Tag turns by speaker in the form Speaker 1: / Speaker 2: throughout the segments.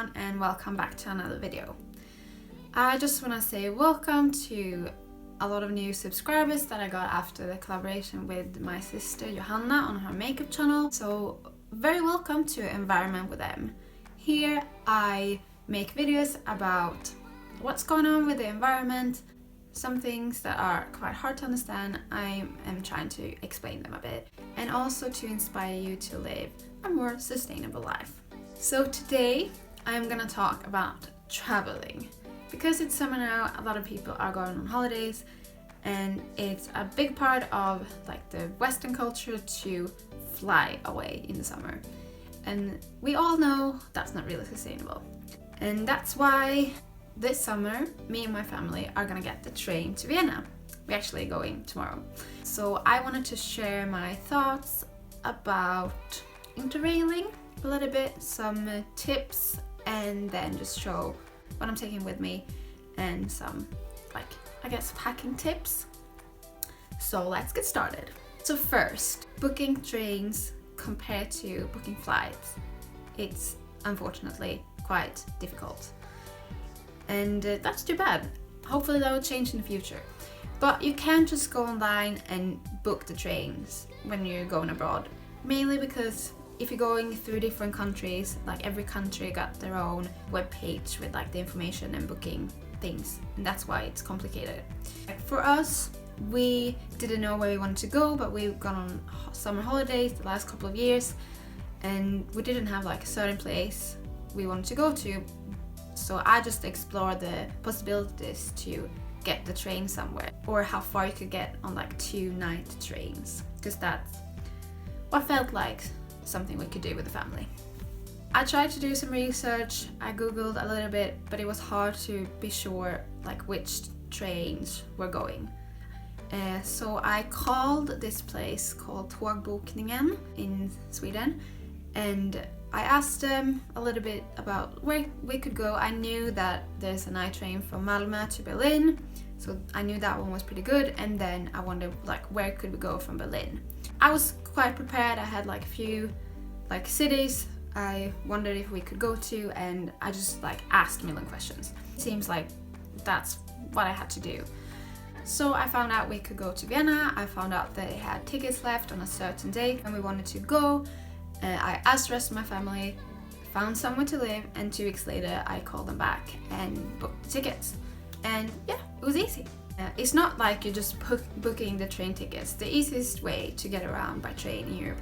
Speaker 1: everyone, and welcome back to another video. I just want to say welcome to a lot of new subscribers that I got after the collaboration with my sister Johanna on her makeup channel. So very welcome to Environment with Em. Here I make videos about what's going on with the environment, some things that are quite hard to understand. I am trying to explain them a bit, and also to inspire you to live a more sustainable life. So today I'm gonna talk about traveling. Because it's summer now, a lot of people are going on holidays, and it's a big part of like the Western culture to fly away in the summer. And we all know that's not really sustainable. And that's why this summer, me and my family are gonna get the train to Vienna. We're actually going tomorrow. So I wanted to share my thoughts about Interrailing a little bit, some tips, and then just show what I'm taking with me and some, like, I guess packing tips. So let's get started. So first, booking trains compared to booking flights, it's unfortunately quite difficult. And that's too bad. Hopefully that will change in the future. But you can't just go online and book the trains when you're going abroad. Mainly because if you're going through different countries, like every country got their own webpage with like the information and booking things. And that's why it's complicated. For us, we didn't know where we wanted to go, but we've gone on summer holidays the last couple of years, and we didn't have like a certain place we wanted to go to. So I just explored the possibilities to get the train somewhere, or how far you could get on like 2-night trains, because that's what felt like something we could do with the family. I tried to do some research, I googled a little bit, but it was hard to be sure like which trains were going. So I called this place called Tågbokningen in Sweden, and I asked them a little bit about where we could go. I knew that there's a night train from Malmö to Berlin, so I knew that one was pretty good, and then I wondered like where could we go from Berlin. I was quite prepared. I had like a few like cities I wondered if we could go to, and I just like asked a million questions. It seems like that's what I had to do. So I found out we could go to Vienna. I found out they had tickets left on a certain date and we wanted to go. I asked the rest of my family, found somewhere to live, and 2 weeks later I called them back and booked the tickets. And yeah, it was easy. It's not like you're just booking the train tickets. The easiest way to get around by train in Europe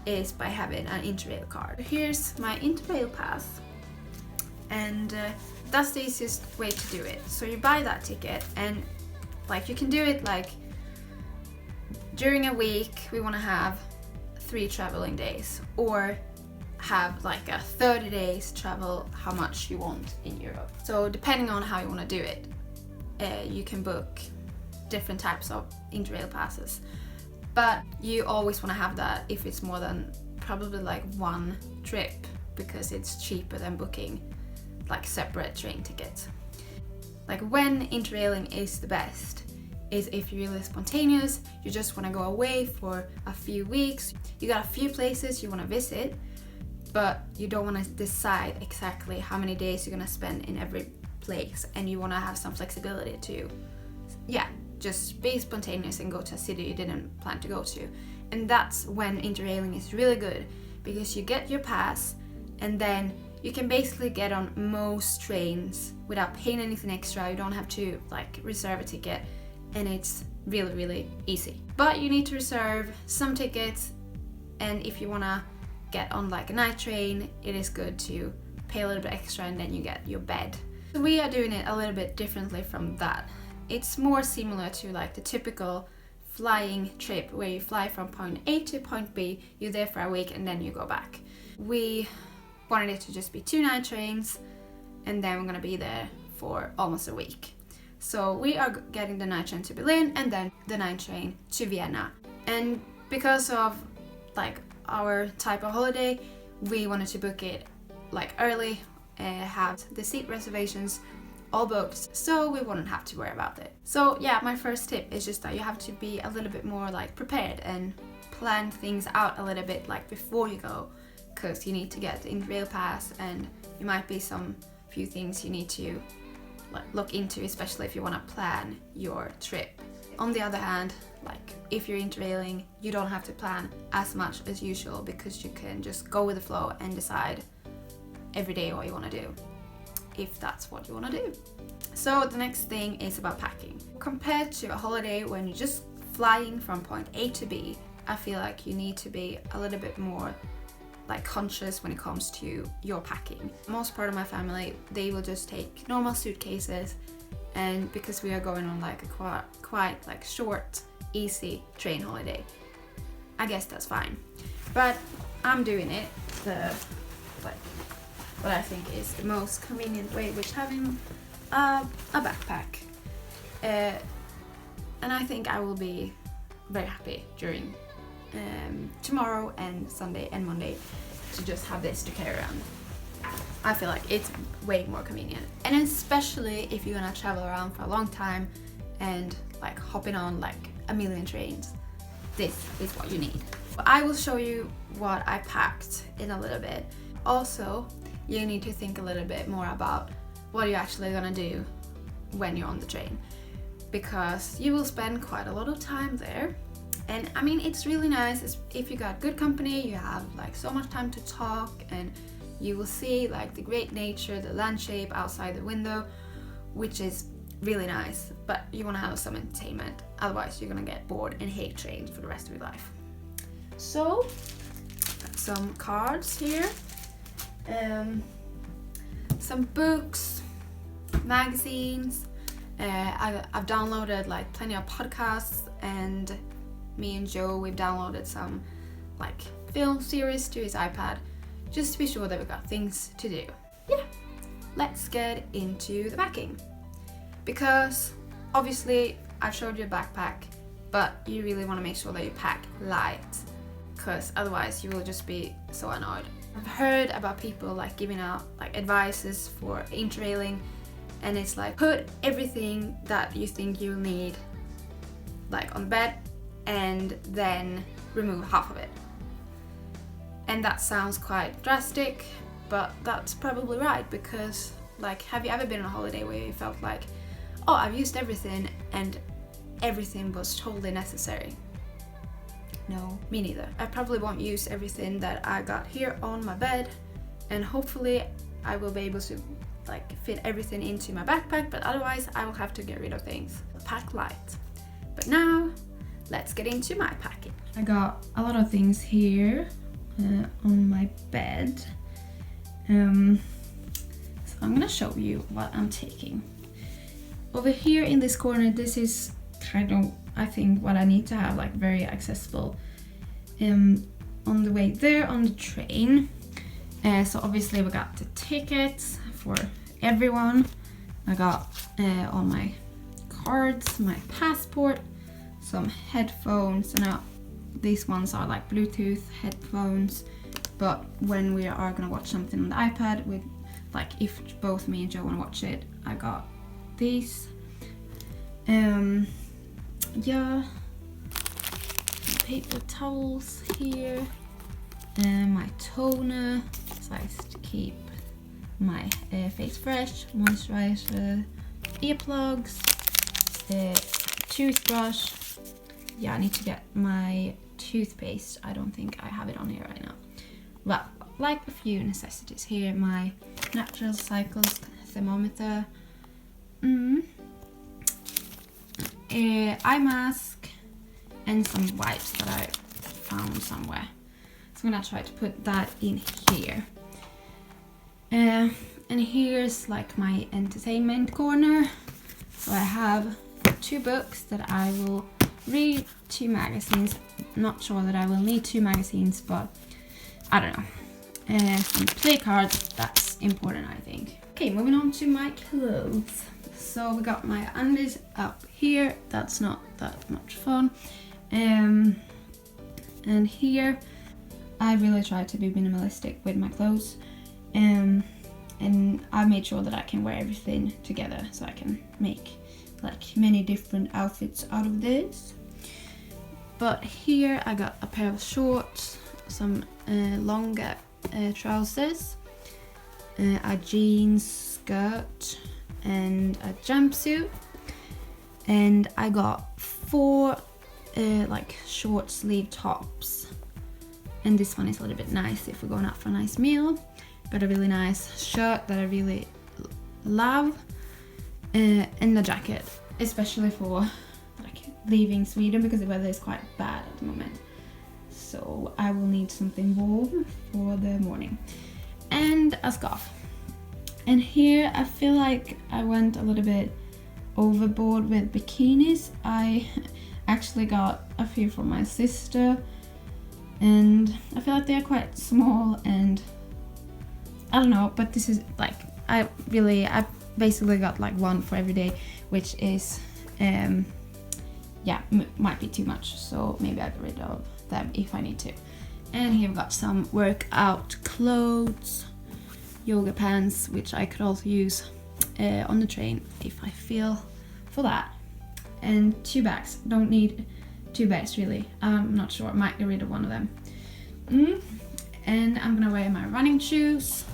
Speaker 1: is by having an Interrail card. Here's my Interrail pass, and that's the easiest way to do it. So you buy that ticket, and like you can do it like during a week. We want to have 3 traveling days, or have like a 30 days travel how much you want in Europe. So depending on how you want to do it, you can book different types of Interrail passes. But you always want to have that if it's more than probably like 1 trip, because it's cheaper than booking like separate train tickets. Like when Interrailing is the best is if you're really spontaneous, you just want to go away for a few weeks, you got a few places you want to visit, but you don't want to decide exactly how many days you're going to spend in every place, and you want to have some flexibility to, just be spontaneous and go to a city you didn't plan to go to. And that's when Interrailing is really good, because you get your pass and then you can basically get on most trains without paying anything extra. You don't have to like reserve a ticket, and it's really, really easy. But you need to reserve some tickets, and if you want to get on like a night train, it is good to pay a little bit extra, and then you get your bed. So we are doing it a little bit differently from that. It's more similar to like the typical flying trip where you fly from point A to point B, you're there for a week and then you go back. We wanted it to just be 2 night trains, and then we're gonna be there for almost a week. So we are getting the night train to Berlin and then the night train to Vienna. And because of like our type of holiday, we wanted to book it like early, have the seat reservations all booked, so we wouldn't have to worry about it. So yeah, my first tip is just that you have to be a little bit more like prepared and plan things out a little bit like before you go, because you need to get the Interrail pass and it might be some few things you need to look into, especially if you want to plan your trip. On the other hand, like if you're interrailing, you don't have to plan as much as usual because you can just go with the flow and decide every day what you want to do, if that's what you want to do. So the next thing is about packing. Compared to a holiday when you're just flying from point A to B, I feel like you need to be a little bit more like conscious when it comes to your packing. Most part of my family, they will just take normal suitcases, and because we are going on like a quite like short, easy train holiday, I guess that's fine. But I'm doing it the like what I think is the most convenient way, which having a backpack, and I think I will be very happy during tomorrow and Sunday and Monday to just have this to carry around. I feel like it's way more convenient, and especially if you're gonna travel around for a long time and like hopping on like a million trains, this is what you need. I will show you what I packed in a little bit. Also, you need to think a little bit more about what you're actually gonna do when you're on the train, because you will spend quite a lot of time there. And I mean, it's really nice if you got good company, you have like so much time to talk, and you will see like the great nature, the landscape outside the window, which is really nice. But you want to have some entertainment, otherwise you're gonna get bored and hate trains for the rest of your life. So, got some cards here, some books, magazines. I've downloaded like plenty of podcasts, and me and Joe, we've downloaded some like film series to his iPad, just to be sure that we've got things to do. Yeah, let's get into the packing. Because obviously I've showed you a backpack, but you really want to make sure that you pack light, because otherwise you will just be so annoyed. I've heard about people like giving out like advices for interrailing, and it's like put everything that you think you'll need like on the bed and then remove half of it. And that sounds quite drastic, but that's probably right, because like, have you ever been on a holiday where you felt like, oh, I've used everything and everything was totally necessary? No, me neither. I probably won't use everything that I got here on my bed, and hopefully I will be able to like fit everything into my backpack, but otherwise I will have to get rid of things. Pack light. But now let's get into my packing. I got a lot of things here on my bed, so I'm gonna show you what I'm taking. Over here in this corner, this is kind of, I think, what I need to have like very accessible on the way there on the train. So obviously we got the tickets for everyone. I got all my cards, my passport, some headphones, and these ones are like Bluetooth headphones, but when we are gonna watch something on the iPad, with like if both me and Joe wanna watch it, I got these. Yeah, paper towels here, and my toner, so I to keep my face fresh, moisturizer, earplugs, toothbrush. Yeah, I need to get my toothpaste. I don't think I have it on here right now. Well, like a few necessities here, my natural cycles thermometer, eye mask, and some wipes that I found somewhere. So I'm gonna try to put that in here. And here's like my entertainment corner. So I have 2 books that I will read, 2 magazines. Not sure that I will need 2 magazines, but I don't know. Some play cards, that's important, I think. Okay, moving on to my clothes. So we got my undies up here, that's not that much fun. And here, I really try to be minimalistic with my clothes. And I made sure that I can wear everything together, so I can make like many different outfits out of this. But here I got a pair of shorts, some longer trousers, a jeans skirt and a jumpsuit, and I got 4 like short sleeve tops, and this one is a little bit nice if we're going out for a nice meal. Got a really nice shirt that I really love, and a jacket, especially for like leaving Sweden because the weather is quite bad at the moment, so I will need something warm for the morning, and a scarf. And here I feel like I went a little bit overboard with bikinis. I actually got a few from my sister, and I feel like they're quite small, and I don't know, but this is like I basically got like one for every day, which is yeah, might be too much, so maybe I'll get rid of them if I need to. And here we've got some workout clothes, yoga pants, which I could also use on the train if I feel for that, and 2 bags. Don't need 2 bags really. I'm not sure, I might get rid of one of them. And I'm gonna wear my running shoes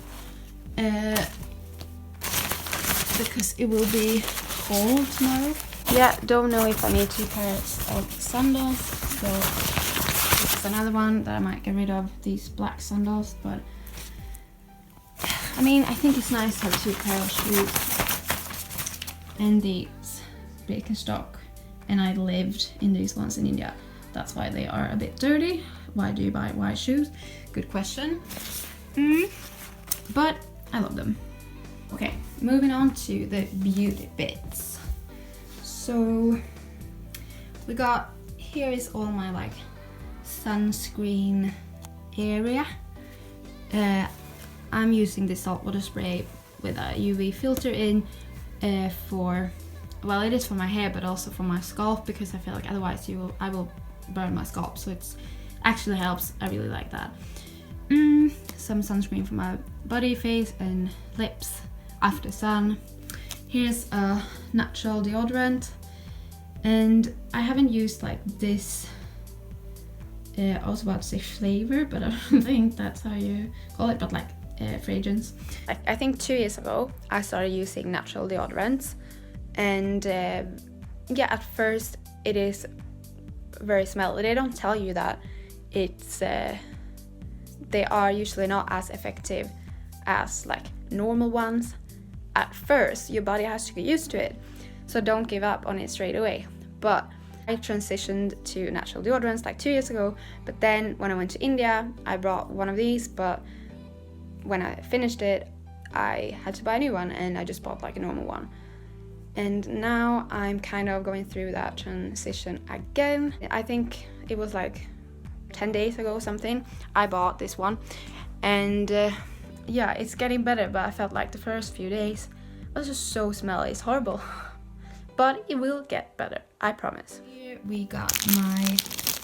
Speaker 1: because it will be cold tomorrow. Yeah, don't know if I need 2 pairs of sandals, so this is another one that I might get rid of, these black sandals, but I mean, I think it's nice to have 2 pairs of shoes. And these Birkenstock, and I lived in these ones in India, that's why they are a bit dirty. Why do you buy white shoes? Good question. But I love them. Okay, moving on to the beauty bits. So we got, here is all my like sunscreen area. I'm using this saltwater spray with a UV filter in for, well, it is for my hair but also for my scalp, because I feel like otherwise I will burn my scalp, so it's actually helps. I really like that. Some sunscreen for my body, face and lips after sun. Here's a natural deodorant, and I haven't used like this, I was about to say flavor, but I don't think that's how you call it, but like fragrance. Like, I think 2 years ago I started using natural deodorants, and yeah, at first it is very smelly. They don't tell you that it's they are usually not as effective as like normal ones. At first your body has to get used to it, so don't give up on it straight away. But I transitioned to natural deodorants like 2 years ago, but then when I went to India I brought one of these, but when I finished it I had to buy a new one, and I just bought like a normal one. And now I'm kind of going through that transition again. I think it was like 10 days ago or something I bought this one, and yeah, it's getting better, but I felt like the first few days was just so smelly. It's horrible. But it will get better, I promise. Here we got my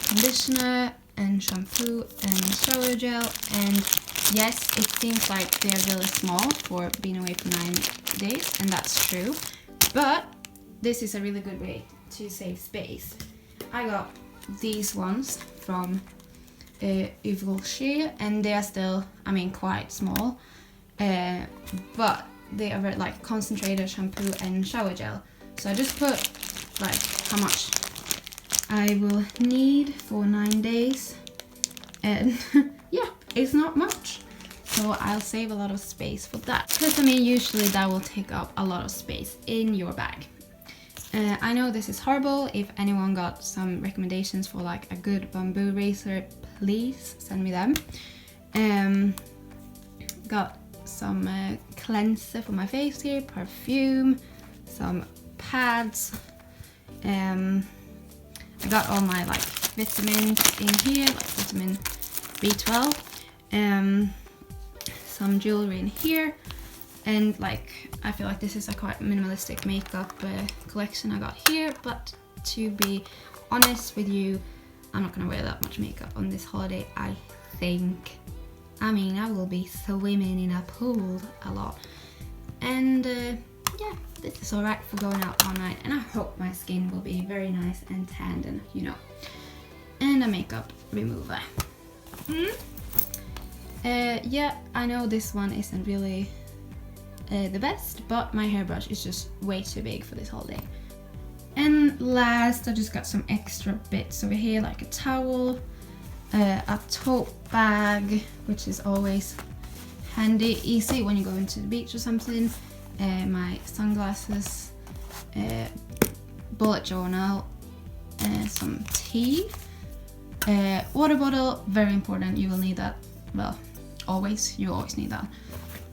Speaker 1: conditioner and shampoo and shower gel, and yes, it seems like they're really small for being away for 9 days, and that's true, but this is a really good way to save space. I got these ones from Yves, and they are still, I mean, quite small, but they are very, like, concentrated shampoo and shower gel. So I just put like how much I will need for 9 days, and yeah, it's not much, so I'll save a lot of space for that, because I mean usually that will take up a lot of space in your bag. I know this is horrible. If anyone got some recommendations for like a good bamboo razor, please send me them. Got some cleanser for my face here, perfume, some pads. I got all my like vitamins in here, like vitamin B12. Some jewelry in here, and like I feel like this is a quite minimalistic makeup collection I got here, but to be honest with you, I'm not gonna wear that much makeup on this holiday, I think. I mean, I will be swimming in a pool a lot, and yeah, this is alright for going out all night, and I hope my skin will be very nice and tanned, and you know, and a makeup remover. Yeah, I know this one isn't really the best, but my hairbrush is just way too big for this whole day. And last, I just got some extra bits over here, like a towel, a tote bag, which is always handy, easy when you go into the beach or something, my sunglasses, bullet journal, some tea, water bottle, very important, you will need that, well, you always need that.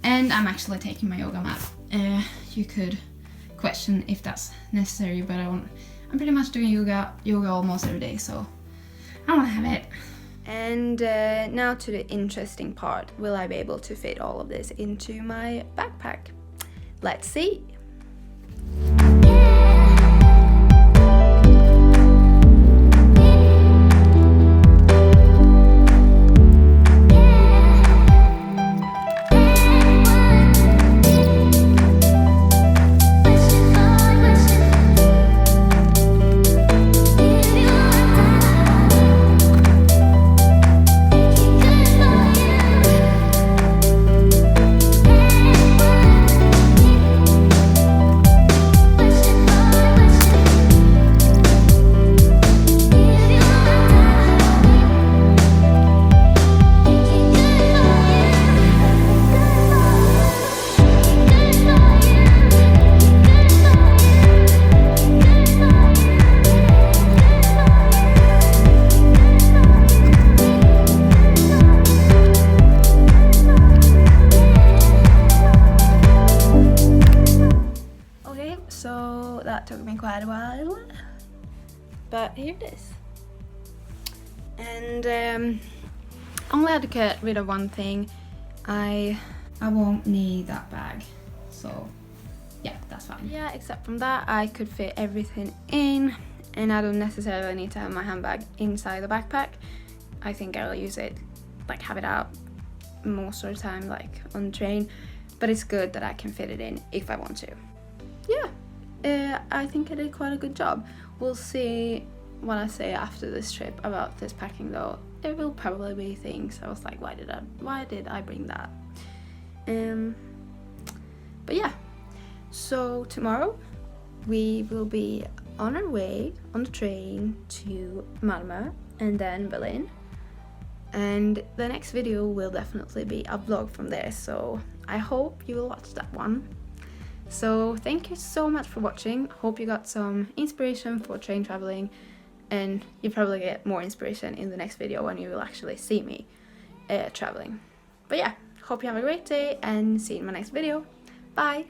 Speaker 1: And I'm actually taking my yoga mat. You could question if that's necessary, but I'm pretty much doing yoga almost every day, so I want to have it. And now to the interesting part. Will I be able to fit all of this into my backpack? Let's see. So that took me quite a while, but here it is. And I only had to get rid of one thing. I won't need that bag, so yeah, that's fine. Yeah, except from that, I could fit everything in, and I don't necessarily need to have my handbag inside the backpack. I think I'll use it, like have it out most of the time, like on the train, but it's good that I can fit it in if I want to. Yeah, I think I did quite a good job. We'll see what I say after this trip about this packing though. There will probably be things I was like, why did I bring that? But yeah, so tomorrow we will be on our way on the train to Malmö and then Berlin. And the next video will definitely be a vlog from there, so I hope you will watch that one. So thank you so much for watching. Hope you got some inspiration for train traveling, and you probably get more inspiration in the next video when you will actually see me traveling. But yeah, hope you have a great day and see you in my next video. Bye!